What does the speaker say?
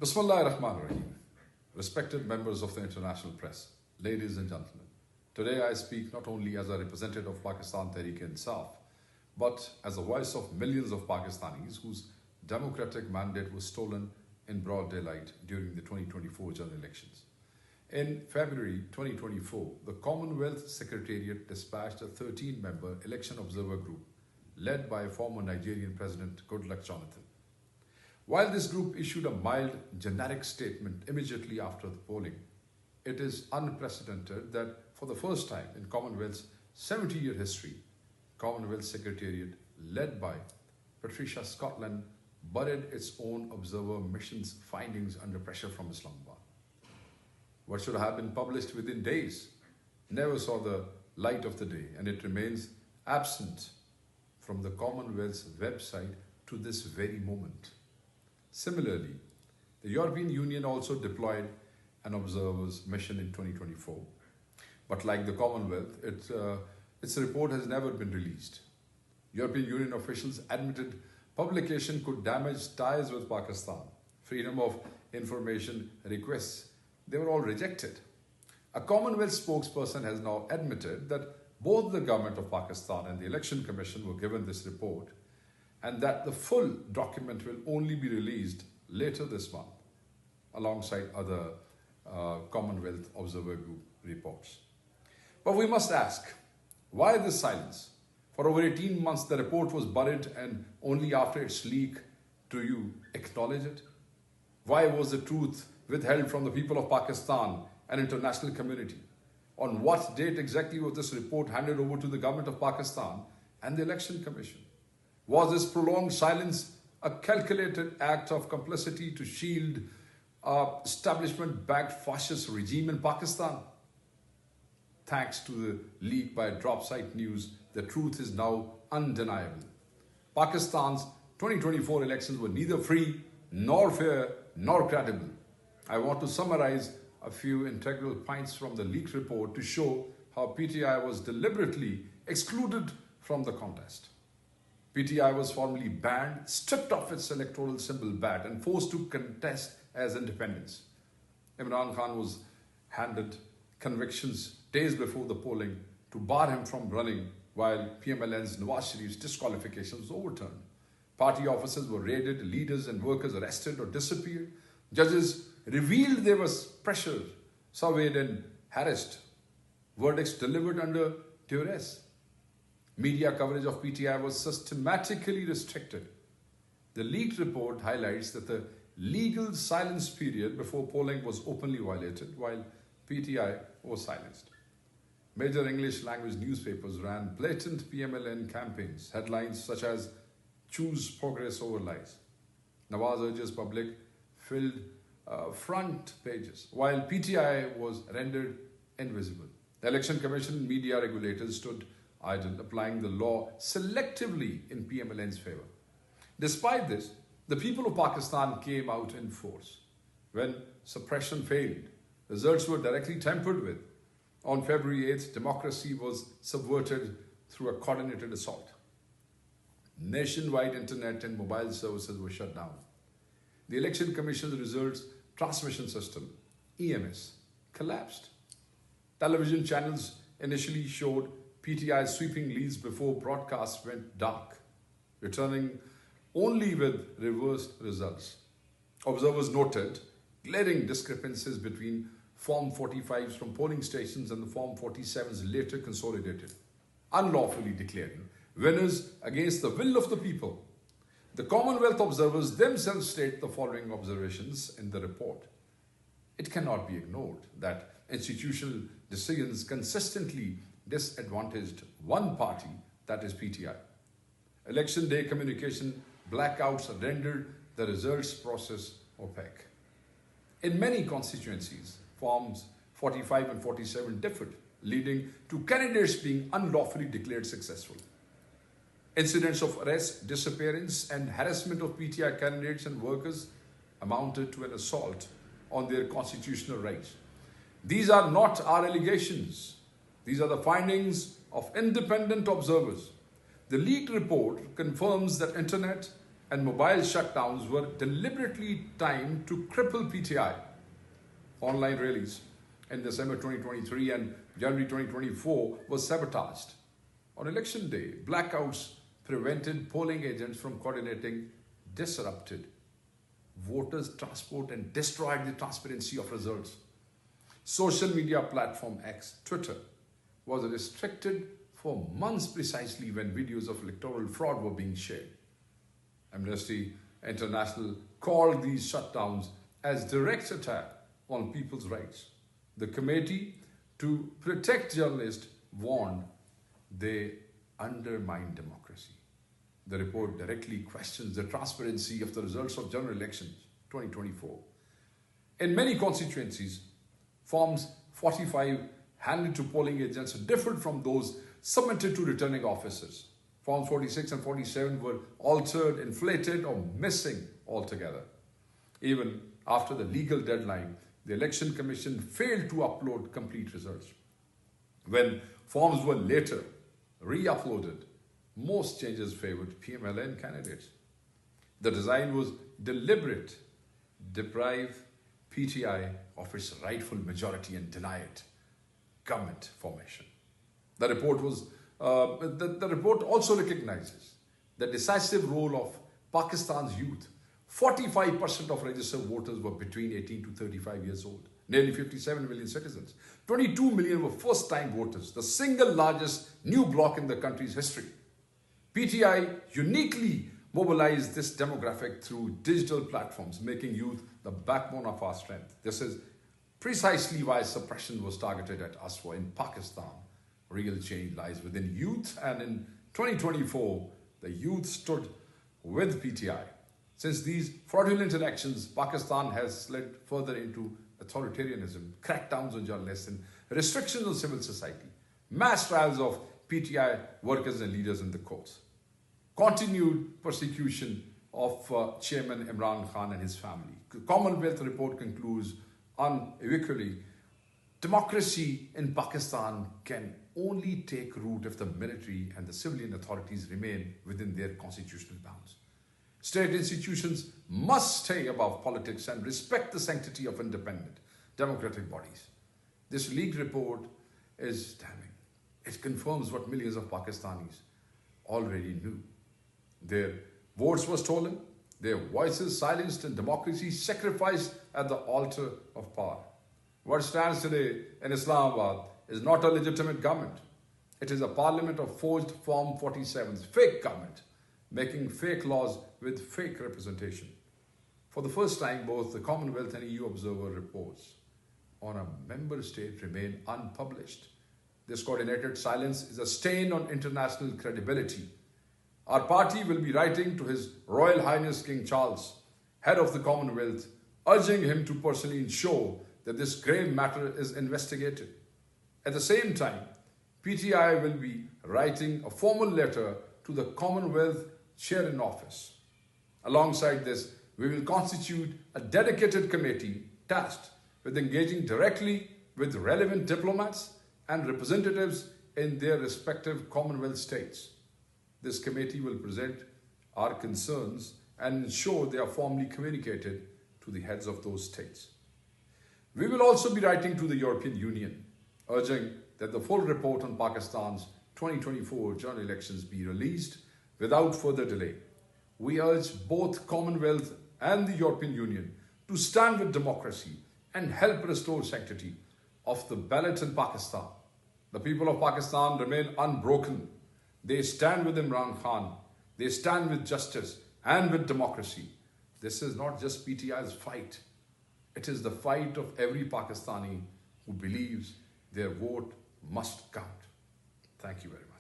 Bismillah ar-Rahman ar-Rahim. Respected members of the international press, ladies and gentlemen, today I speak not only as a representative of Pakistan Tehreek-e-Insaf, but as a voice of millions of Pakistanis whose democratic mandate was stolen in broad daylight during the 2024 general elections. In February 2024, the Commonwealth Secretariat dispatched a 13-member election observer group led by former Nigerian President Goodluck Jonathan. While this group issued a mild, generic statement immediately after the polling, it is unprecedented that for the first time in Commonwealth's 70-year history, Commonwealth Secretariat, led by Patricia Scotland, buried its own observer mission's findings under pressure from Islamabad. What should have been published within days never saw the light of the day, and it remains absent from the Commonwealth's website to this very moment. Similarly, the European Union also deployed an observer's mission in 2024. But like the Commonwealth, its report has never been released. European Union officials admitted publication could damage ties with Pakistan. Freedom of information requests, they were all rejected. A Commonwealth spokesperson has now admitted that both the government of Pakistan and the Election Commission were given this report, and that the full document will only be released later this month, alongside other Commonwealth Observer Group reports. But we must ask, why this silence? For over 18 months, the report was buried, and only after its leak do you acknowledge it? Why was the truth withheld from the people of Pakistan and international community? On what date exactly was this report handed over to the government of Pakistan and the Election Commission? Was this prolonged silence a calculated act of complicity to shield establishment-backed fascist regime in Pakistan? Thanks to the leak by Dropsite News, the truth is now undeniable. Pakistan's 2024 elections were neither free, nor fair, nor credible. I want to summarize a few integral points from the leaked report to show how PTI was deliberately excluded from the contest. PTI was formally banned, stripped of its electoral symbol bat, and forced to contest as independents. Imran Khan was handed convictions days before the polling to bar him from running, while PMLN's Nawaz Sharif's disqualification was overturned. Party offices were raided, leaders and workers arrested or disappeared. Judges revealed there was pressure, surveyed and harassed. Verdicts delivered under duress. Media coverage of PTI was systematically restricted. The leaked report highlights that the legal silence period before polling was openly violated, while PTI was silenced. Major English language newspapers ran blatant PMLN campaigns, headlines such as "Choose Progress over Lies." Nawaz urges public filled front pages, while PTI was rendered invisible. The Election Commission and media regulators stood idle, applying the law selectively in PMLN's favor. Despite this, the people of Pakistan came out in force. When suppression failed, results were directly tampered with. On February 8th, democracy was subverted through a coordinated assault. Nationwide internet and mobile services were shut down. The Election Commission's results transmission system, EMS, collapsed. Television channels initially showed PTI's sweeping leads before broadcasts went dark, returning only with reversed results. Observers noted glaring discrepancies between Form 45s from polling stations and the Form 47s later consolidated, unlawfully declaring winners against the will of the people. The Commonwealth observers themselves state the following observations in the report. It cannot be ignored that institutional decisions consistently disadvantaged one party, that is PTI. Election day communication blackouts rendered the results process opaque. In many constituencies, Forms 45 and 47 differed, leading to candidates being unlawfully declared successful. Incidents of arrest, disappearance, and harassment of PTI candidates and workers amounted to an assault on their constitutional rights. These are not our allegations. These are the findings of independent observers. The leaked report confirms that internet and mobile shutdowns were deliberately timed to cripple PTI. Online rallies in December 2023 and January 2024 were sabotaged. On election day, blackouts prevented polling agents from coordinating, disrupted voters' transport and destroyed the transparency of results. Social media platform X, Twitter, was restricted for months precisely when videos of electoral fraud were being shared. Amnesty International called these shutdowns as direct attack on people's rights. The Committee to Protect Journalists warned they undermine democracy. The report directly questions the transparency of the results of general elections 2024. In many constituencies, Forms 45 handed to polling agents differed from those submitted to returning officers. Forms 46 and 47 were altered, inflated, or missing altogether. Even after the legal deadline, the Election Commission failed to upload complete results. When forms were later re-uploaded, most changes favored PMLN candidates. The design was deliberate, deprive PTI of its rightful majority and deny it government formation. The report also recognizes the decisive role of Pakistan's youth. 45% of registered voters were between 18 to 35 years old. Nearly 57 million citizens. 22 million were first-time voters, the single largest new bloc in the country's history. PTI uniquely mobilized this demographic through digital platforms, making youth the backbone of our strength. This is precisely why suppression was targeted at Aswa in Pakistan. Real change lies within youth, and in 2024, the youth stood with PTI. Since these fraudulent elections, Pakistan has slid further into authoritarianism, crackdowns on journalists, and restrictions on civil society, mass trials of PTI workers and leaders in the courts, continued persecution of Chairman Imran Khan and his family. The Commonwealth report concludes unequivocally, democracy in Pakistan can only take root if the military and the civilian authorities remain within their constitutional bounds. State institutions must stay above politics and respect the sanctity of independent democratic bodies. This leaked report is damning. It confirms what millions of Pakistanis already knew. Their votes were stolen, their voices silenced, and democracy sacrificed at the altar of power. What stands today in Islamabad is not a legitimate government. It is a parliament of forged Form 47s, fake government, making fake laws with fake representation. For the first time, both the Commonwealth and EU Observer reports on a member state remain unpublished. This coordinated silence is a stain on international credibility. Our party will be writing to His Royal Highness King Charles, head of the Commonwealth, urging him to personally ensure that this grave matter is investigated. At the same time, PTI will be writing a formal letter to the Commonwealth Chair in Office. Alongside this, we will constitute a dedicated committee tasked with engaging directly with relevant diplomats and representatives in their respective Commonwealth states. This committee will present our concerns and ensure they are formally communicated to the heads of those states. We will also be writing to the European Union, urging that the full report on Pakistan's 2024 general elections be released without further delay. We urge both Commonwealth and the European Union to stand with democracy and help restore sanctity of the ballot in Pakistan. The people of Pakistan remain unbroken. They stand with Imran Khan. They stand with justice and with democracy. This is not just PTI's fight. It is the fight of every Pakistani who believes their vote must count. Thank you very much.